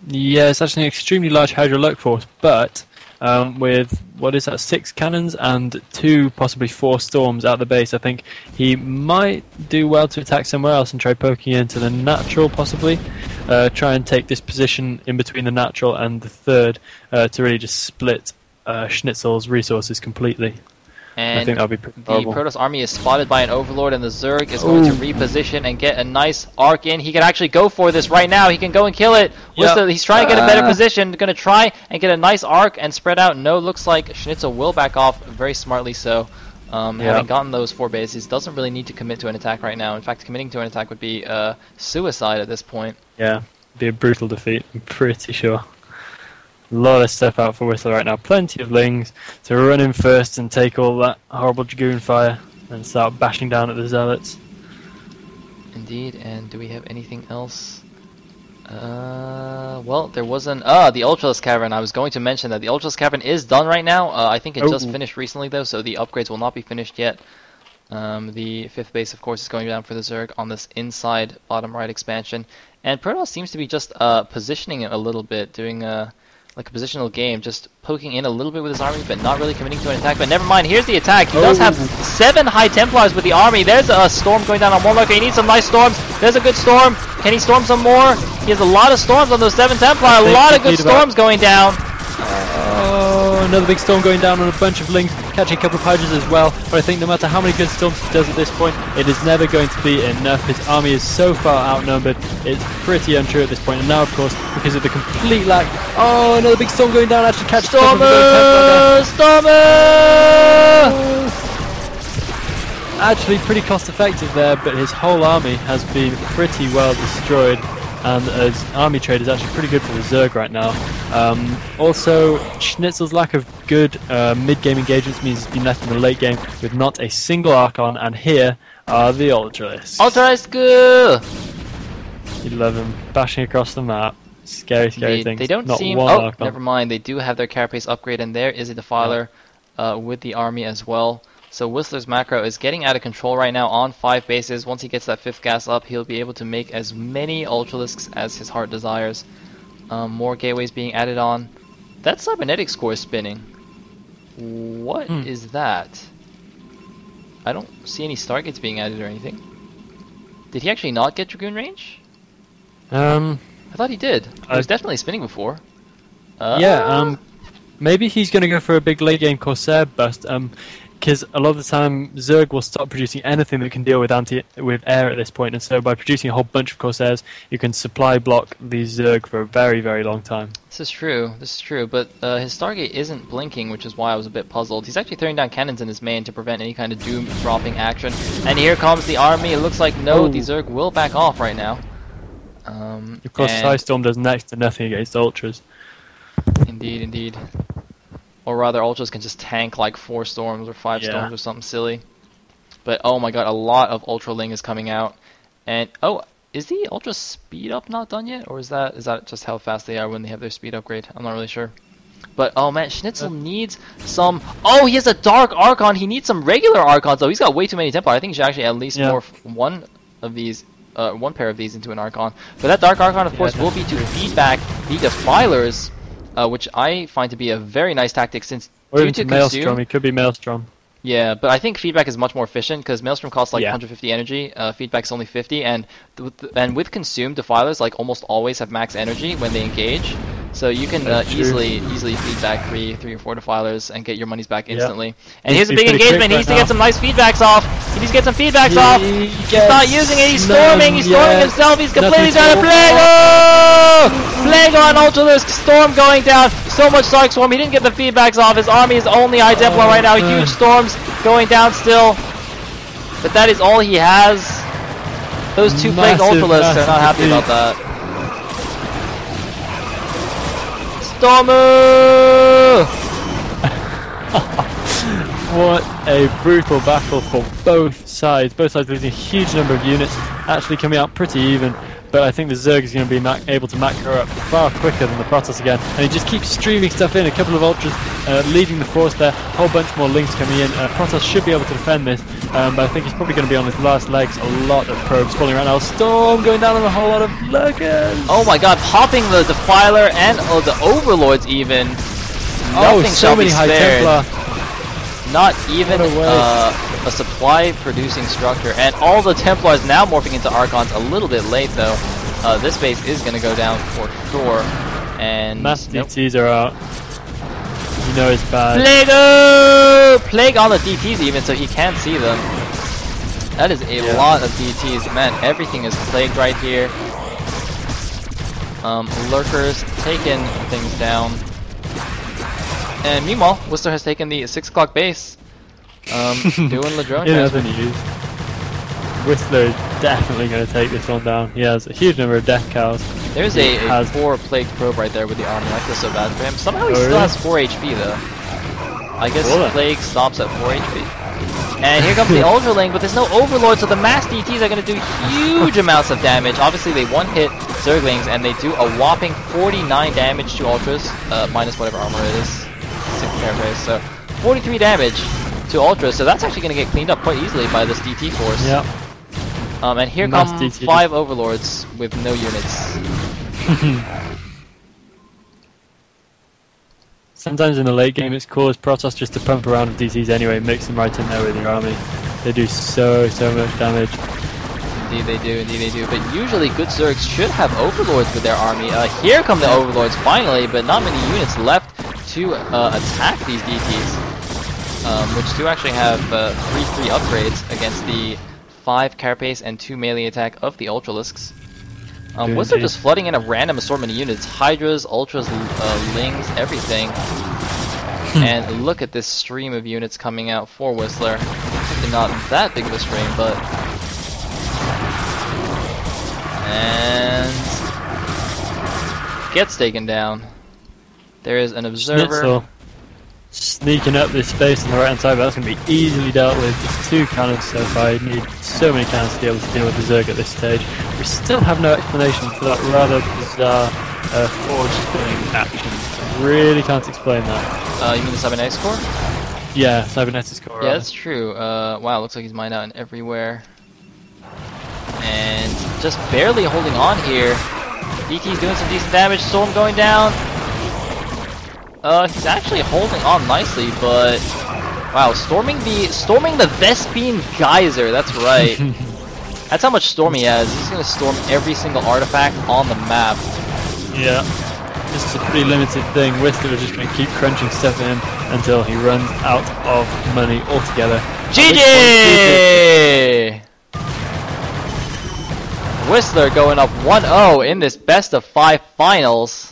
Yeah, it's actually an extremely large Hydro force, but with, what is that, 6 cannons and 2, possibly 4 storms at the base, I think he might do well to attack somewhere else and try poking into the natural, possibly. Try and take this position in between the natural and the third to really just split Schnitzel's resources completely. And I think that'll be pretty the horrible. Protoss army is spotted by an Overlord, and the Zerg is going to reposition and get a nice arc in. He can actually go for this right now. He can go and kill it. Yep. He's trying to get a better position. Going to try and get a nice arc and spread out. No, looks like Schnitzel will back off very smartly so. Having gotten those 4 bases, doesn't really need to commit to an attack right now. In fact, committing to an attack would be suicide at this point. Yeah, be a brutal defeat, I'm pretty sure. A lot of stuff out for Whistler right now. Plenty of Lings to run in first and take all that horrible Dragoon fire and start bashing down at the Zealots. Indeed, and do we have anything else? Well, there was the Ultralisk Cavern. I was going to mention that the Ultralisk Cavern is done right now. I think it just finished recently though, so the upgrades will not be finished yet. The 5th base, of course, is going down for the Zerg on this inside bottom right expansion. And Protoss seems to be just positioning it a little bit, doing like a positional game, just poking in a little bit with his army, but not really committing to an attack. But never mind, here's the attack. He does have 7 High Templars with the army. There's a storm going down on Warlock. He needs some nice storms. There's a good storm. Can he storm some more? He has a lot of storms on those 7 Templar. A lot of good storms going down. Oh, another big storm going down on a bunch of Lings, catching a couple of Hydras as well. But I think no matter how many good storms he does at this point, it is never going to be enough. His army is so far outnumbered, it's pretty untrue at this point. And now, of course, because of the complete lack... Oh, another big storm going down, actually catch Stormer! Actually pretty cost effective there, but his whole army has been pretty well destroyed. And his army trade is actually pretty good for the Zerg right now. Also, Schnitzel's lack of good mid-game engagements means he's been left in the late game with not a single Archon, and here are the Ultralisks. Ultralisk! 11 bashing across the map. Scary things. They don't not seem... one Oh, Archon. never mind. They do have their carapace upgrade, and there is a Defiler with the army as well. So Whistler's macro is getting out of control right now on 5 bases. Once he gets that 5th gas up, he'll be able to make as many Ultralisks as his heart desires. More gateways being added on. That cybernetic score is spinning. What is that? I don't see any Stargates being added or anything. Did he actually not get Dragoon range? I thought he did. He was definitely spinning before. Maybe he's going to go for a big late game Corsair bust. Because a lot of the time Zerg will stop producing anything that can deal with air at this point, and so by producing a whole bunch of Corsairs, you can supply block these Zerg for a very, very long time. This is true, but his Stargate isn't blinking, which is why I was a bit puzzled. He's actually throwing down cannons in his main to prevent any kind of doom dropping action. And here comes the army. It looks like the Zerg will back off right now. Of course, Psystorm does next to nothing against Ultras. Indeed. Or rather, Ultras can just tank like 4 storms or 5 storms or something silly. But oh my god, a lot of Ultraling is coming out. And is the Ultra speed up not done yet? Or is that just how fast they are when they have their speed upgrade? I'm not really sure. But oh man, Schnitzel needs some... Oh, he has a Dark Archon! He needs some regular Archons though. He's got way too many Templar. I think he should actually at least morph one pair of these into an Archon. But that Dark Archon, of course, will be to feed back the Defilers. Which I find to be a very nice tactic since due to Maelstrom, it could be Maelstrom. Yeah, but I think feedback is much more efficient because Maelstrom costs like 150 energy, feedback's only 50, and with consumed Defilers like almost always have max energy when they engage. So you can easily feed back 3 or 4 Defilers and get your monies back instantly. And here's a big engagement. He needs to get some nice feedbacks off. He needs to get some feedbacks off. He's not using it. He's storming. He's storming himself. He's completely down to Plague. Plague on Ultralisk. Storm going down. So much Dark Swarm. He didn't get the feedbacks off. His army is only High Templar right now. Huge storms going down still. But that is all he has. Those 2 Plague Ultralisks are not happy about that. Stormer! What a brutal battle for both sides. Both sides losing a huge number of units, actually coming out pretty even. but I think the Zerg is going to be able to macro up far quicker than the Protoss again, and he just keeps streaming stuff in. A couple of Ultras leading the force there, a whole bunch more links coming in. Protoss should be able to defend this, but I think he's probably going to be on his last legs. A lot of probes falling around now. Storm going down on a whole lot of Lurkers. Oh my god, popping the Defiler and the Overlords even. Nothing so many High Templar. Not even a supply-producing structure, and all the Templars now morphing into Archons. A little bit late though. This base is going to go down for sure. And Mass DTs are out. You know it's bad. Plague on the DTs even, so he can't see them. That is a lot of DTs. Man, everything is plagued right here. Lurkers taking things down. And meanwhile, WhistleR has taken the 6 o'clock base. Doing the drone transfer. News. WhistleR is definitely going to take this one down. He has a huge number of death cows. There's a 4 plagued probe right there with the armor. I feel so bad for him. Somehow he still has 4 HP though. I guess plague stops at 4 HP. And here comes the Ultra Link, but there's no Overlord, so the mass DTs are going to do huge amounts of damage. Obviously, they one-hit Zerglings, and they do a whopping 49 damage to Ultras, minus whatever armor it is. 6 paraphrase, so 43 damage to Ultras, so that's actually going to get cleaned up quite easily by this DT force. Yep. And here come 5 Overlords with no units. Sometimes in the late game it's cool as Protoss just to pump around with DTs anyway, mix them right in there with your army. They do so much damage. Indeed they do. But usually good Zergs should have Overlords with their army. Here come the Overlords finally, but not many units left to attack these DTs. Which do actually have 3 upgrades against the 5 carapace and 2 melee attack of the Ultralisks. WhistleR just flooding in a random assortment of units. Hydras, Ultras, Lings, everything. And look at this stream of units coming out for WhistleR. Actually not that big of a stream, but... And... gets taken down. There is an observer. Schnitzel sneaking up this space on the right hand side, but that's going to be easily dealt with. Just 2 cannons so far. You need so many cannons to be able to deal with the Zerg at this stage. We still have no explanation for that rather bizarre forge spinning action. I really can't explain that. You mean the Cybernetics core? Yeah, Cybernetics core. Yeah, that's true. Wow, looks like he's mined out in everywhere. And just barely holding on here. DT's doing some decent damage. Storm going down. He's actually holding on nicely, but wow, storming the Vespene Geyser. That's right. That's how much storm he has. He's gonna storm every single artifact on the map. Yeah, this is a pretty limited thing. WhistleR is just gonna keep crunching stuff in until he runs out of money altogether. GG! WhistleR going up 1-0 in this best of 5 finals.